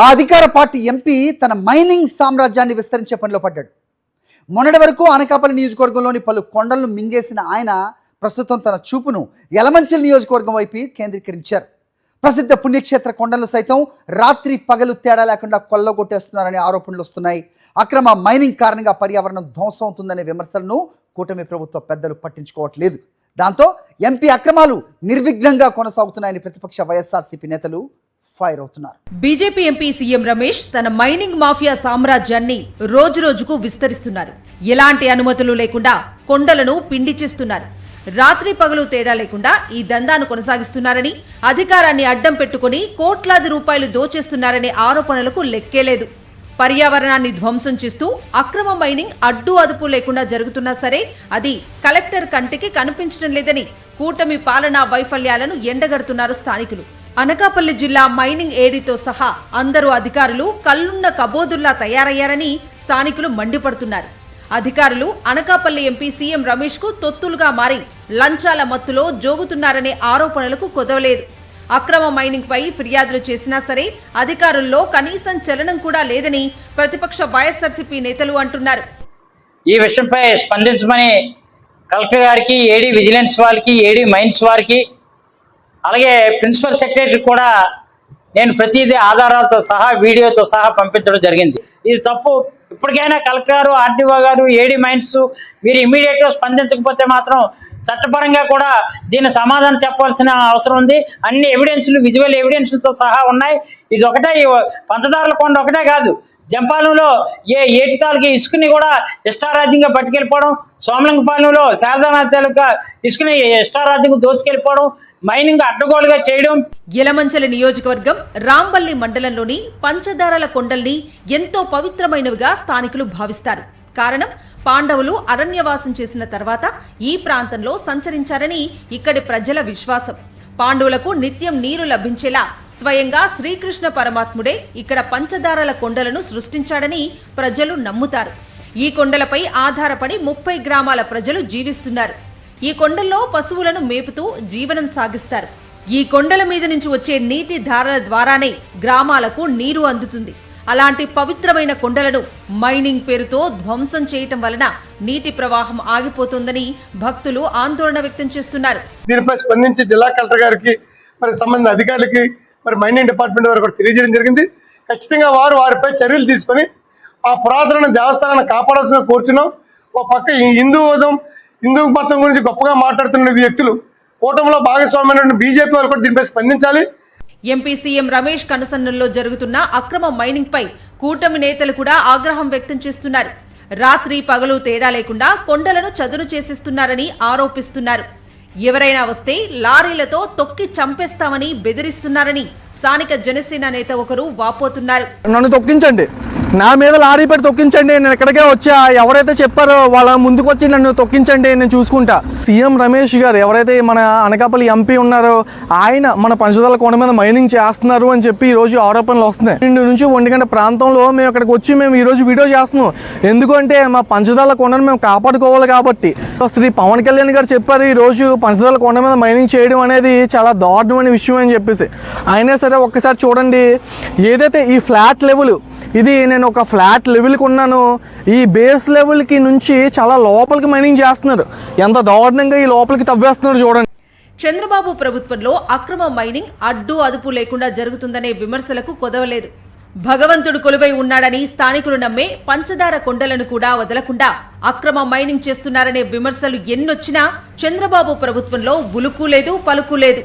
ఆ అధికార party MP తన మైనింగ్ సామ్రాజ్యాన్ని విస్తరించే పనిలో పడ్డాడు. మొన్నటి వరకు అనకాపల్లి నియోజకవర్గంలోని పలు కొండలను మింగేసిన ఆయన ప్రస్తుతం తన చూపును యలమంచిలి నియోజకవర్గం వైపు కేంద్రీకరించారు. ప్రసిద్ధ పుణ్యక్షేత్ర కొండలు సైతం రాత్రి పగలు తేడా లేకుండా కొల్లగొట్టేస్తున్నారనే ఆరోపణలు వస్తున్నాయి. అక్రమ మైనింగ్ కారణంగా పర్యావరణం ధ్వంసం అవుతుందనే విమర్శలను కూటమి ప్రభుత్వ పెద్దలు పట్టించుకోవట్లేదు. దాంతో ఎంపీ అక్రమాలు నిర్విఘ్నంగా కొనసాగుతున్నాయని ప్రతిపక్ష వైఎస్ఆర్సీపీ నేతలు ఫైర్ అవుతున్నారు. బీజేపీ ఎంపీ సీఎం రమేష్ తన మైనింగ్ మాఫియా సామ్రాజ్యాన్ని రోజురోజుకు విస్తరిస్తున్నారు. ఎలాంటి అనుమతులు లేకుండా కొండలను పిండి చేస్తున్నారు. రాత్రి పగలు తేడా లేకుండా ఈ దందాను కొనసాగిస్తున్నారని, అధికారాన్ని అడ్డం పెట్టుకుని కోట్లాది రూపాయలు దోచేస్తున్నారనే ఆరోపణలకు లెక్కేలేదు. పర్యావరణాన్ని ధ్వంసం చేస్తూ అక్రమ మైనింగ్ అడ్డు అదుపు లేకుండా జరుగుతున్నా సరే అది కలెక్టర్ కంటికి కనిపించడం లేదని కూటమి పాలనా వైఫల్యాలను ఎండగడుతున్నారు స్థానికులు. అనకాపల్లి జిల్లా మైనింగ్ ఏడీతో సహా అందరూ అధికారులు కల్లున్న కబోదుల్లా తయారయ్యారని స్థానికులు మండిపడుతున్నారు. అధికారులు అనకాపల్లి ఎంపీ సీఎం రమేష్ కు తొత్తులుగా మారి లంచాల మత్తులో జోగుతున్నారనే ఆరోపణలకు కొదవలేదు. అక్రమ మైనింగ్ పై ఫిర్యాదులు చేసినా సరే అధికారుల్లో కనీసం చలనం కూడా లేదని ప్రతిపక్ష వైఎస్ఆర్సీపీ నేతలు అంటున్నారు. ఈ విషయంపై స్పందించమని కలెక్టర్ గారికి, ఏడీ విజిలెన్స్ వారికి, ఏడీ మైన్స్ వారికి, అలాగే ప్రిన్సిపల్ సెక్రటరీ కూడా నేను ప్రతిదీ ఆధారాలతో సహా వీడియోతో సహా పంపించడం జరిగింది. ఇది తప్పు. ఇప్పటికైనా కలెక్టర్ గారు, ఆర్డీఓ గారు, ఏడీ మైన్స్ మీరు ఇమీడియట్గా స్పందించకపోతే మాత్రం చట్టపరంగా కూడా దీని సమాధానం చెప్పాల్సిన అవసరం ఉంది. అన్ని ఎవిడెన్స్లు, విజువల్ ఎవిడెన్స్లతో సహా ఉన్నాయి. ఇది ఒకటే, పంచదారుల కొండ ఒకటే కాదు, జంపాలంలో ఏటితాలకి ఇసుకని కూడా ఇష్టారాజ్యంగా పట్టుకెళ్ళిపోవడం, సోమలింగపాలెంలో శారదానాథ్ తాలూకా ఇసుకని ఇష్టారాజ్యంగా దోచుకెళ్ళిపోవడం, మైనింగ్ అడ్డగోలుగా చేయడం. యలమంచిలి నియోజకవర్గం రాంబల్లి మండలంలోని పంచదారల కొండల్ని ఎంతో పవిత్రమైనవిగా స్థానికులు భావిస్తారు. కారణం, పాండవులు అరణ్యవాసం చేసిన తర్వాత ఈ ప్రాంతంలో సంచరించారని ఇక్కడి ప్రజల విశ్వాసం. పాండవులకు నిత్యం నీరు లభించేలా స్వయంగా శ్రీకృష్ణ పరమాత్ముడే ఇక్కడ పంచదారల కొండలను సృష్టించాడని ప్రజలు నమ్ముతారు. ఈ కొండలపై ఆధారపడి 30 గ్రామాల ప్రజలు జీవిస్తున్నారు. ఈ కొండల్లో పశువులను మేపుతూ జీవనం సాగిస్తారు. ఈ కొండల మీద నుంచి వచ్చే నీటి ధారల ద్వారానే గ్రామాలకు నీరు అందుతుంది. అలాంటి పవిత్రమైన కొండలను మైనింగ్ పేరుతో ధ్వంసం చేయటం వలన నీటి ప్రవాహం ఆగిపోతుందని భక్తులు ఆందోళన వ్యక్తం చేస్తున్నారు. దీనిపై స్పందించి జిల్లా కలెక్టర్ గారికి, సంబంధిత అధికారులకి, మైనింగ్ డిపార్ట్మెంట్ వారు కూడా తెలియజేయడం జరిగింది. ఖచ్చితంగా వారిపై చర్యలు తీసుకొని ఆ పురాతన దేవస్థానాన్ని కాపాడాల్సిన కోరుచున్నాం. ఒక పక్క హిందూ మతం గురించి గొప్పగా మాట్లాడుతున్న వ్యక్తులు, కూటమిలో భాగస్వామ్యమైన బీజేపీ వారు కూడా దీనిపై స్పందించాలి. ఎంపీ సీఎం రమేష్ కనుసన్నల్లో జరుగుతున్న అక్రమ మైనింగ్ పై కూటమి నేతలు కూడా ఆగ్రహం వ్యక్తం చేస్తున్నారు. రాత్రి పగలు తేడా లేకుండా కొండలను చదును చేసేస్తున్నారని ఆరోపిస్తున్నారు. ఎవరైనా వస్తే లారీలతో తొక్కి చంపేస్తామని బెదిరిస్తున్నారని స్థానిక జనసేన నేత ఒకరు వాపోతున్నారు. నన్ను తొక్కించండి, నా మీద లారీ పెట్టి తొక్కించండి, నేను ఎక్కడికే వచ్చా, ఎవరైతే చెప్పారో వాళ్ళ ముందుకు వచ్చి నన్ను తొక్కించండి, నేను చూసుకుంటా. సీఎం రమేష్ గారు ఎవరైతే మన అనకాపల్లి ఎంపీ ఉన్నారో ఆయన మన పంచదారల కొండ మీద మైనింగ్ చేస్తున్నారు అని చెప్పి ఈరోజు ఆరోపణలు వస్తున్నాయి. 2 నుంచి 1 గంట ప్రాంతంలో మేము ఇక్కడికి వచ్చి మేము ఈరోజు వీడియో చేస్తున్నాం. ఎందుకంటే మా పంచదారల కొండను మేము కాపాడుకోవాలి కాబట్టి. శ్రీ పవన్ కళ్యాణ్ గారు చెప్పారు ఈరోజు పంచదారల కొండ మీద మైనింగ్ చేయడం అనేది చాలా దారుణమైన విషయం అని చెప్పేసి. అయినా సరే ఒక్కసారి చూడండి, ఏదైతే ఈ ఫ్లాట్ లెవెల్, ఇది నేను ఒక ఫ్లాట్ లెవెల్కి ఉన్నాను, ఈ బేస్ లెవెల్కి నుంచి చాలా లోపలికి మైనింగ్ చేస్తున్నారు. ఎంత దారుణంగా ఈ లోపలికి తవ్వేస్తున్నారు చూడండి. చంద్రబాబు ప్రభుత్వంలో అక్రమ మైనింగ్ అడ్డు అదుపు లేకుండా జరుగుతుందనే విమర్శలకు కొదవలేదు. భగవంతుడు కొలువై ఉన్నాడని స్థానికులు నమ్మే పంచదార కొండలను కూడా వదలకుండా అక్రమ మైనింగ్ చేస్తున్నారనే విమర్శలు ఎన్నొచ్చినా చంద్రబాబు ప్రభుత్వంలో ఉలుకు లేదు, పలుకు లేదు.